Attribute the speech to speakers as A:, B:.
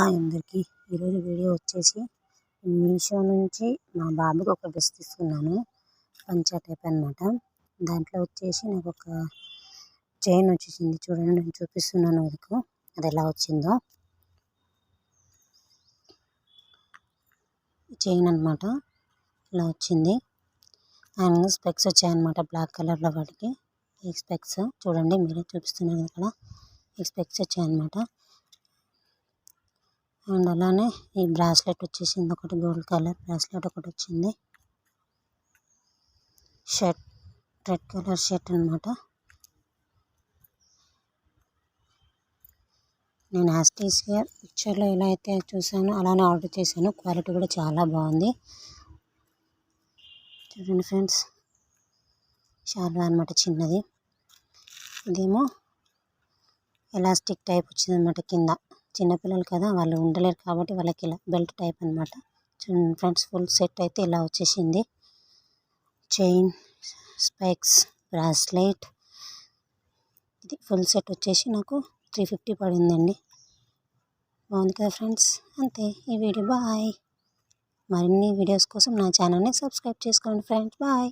A: అందరికీ ఈరోజు వీడియో వచ్చేసి మీషో నుంచి మా బాబుకి ఒక డ్రెస్ తీసుకున్నాను. పంచా టైప్ అనమాట. దాంట్లో వచ్చేసి నాకు ఒక చైన్ వచ్చేసింది. చూడండి, నేను చూపిస్తున్నాను మీకు అది ఎలా వచ్చిందో. చైన్ అనమాట ఇలా వచ్చింది. అండ్ స్పెక్స్ వచ్చాయన్నమాట బ్లాక్ కలర్లో. వాటికి ఈ స్పెక్స్ చూడండి, మీరే చూపిస్తున్నాను ఇక్కడ. ఈ స్పెక్స్ వచ్చాయన్నమాట. అండ్ అలానే ఈ బ్రాస్లెట్ వచ్చేసింది, ఒకటి గోల్డ్ కలర్ బ్రాస్లెట్ ఒకటి వచ్చింది. షర్ట్ రెడ్ కలర్ షర్ట్ అనమాట. నేను యాస్టీస్గా పిక్చర్లో ఎలా అయితే చూసానో అలానే ఆర్డర్ చేశాను. క్వాలిటీ కూడా చాలా బాగుంది. చూడండి ఫ్రెండ్స్, షార్వా అనమాట చిన్నది. ఇదేమో ఎలాస్టిక్ టైప్ వచ్చింది అనమాట. కింద చిన్నపిల్లలు కదా, వాళ్ళు ఉండలేరు కాబట్టి వాళ్ళకి ఇలా బెల్ట్ టైప్ అనమాట. చూడండి ఫ్రెండ్స్, ఫుల్ సెట్ అయితే ఇలా వచ్చేసింది. చైన్, స్పెక్స్, బ్రాస్లెట్, ఇది ఫుల్ సెట్ వచ్చేసి నాకు 350 పడిందండి. బాగుంది కదా ఫ్రెండ్స్. అంతే ఈ వీడియో. బాయ్. మరిన్ని వీడియోస్ కోసం నా ఛానల్ని సబ్స్క్రైబ్ చేసుకోండి ఫ్రెండ్స్. బాయ్.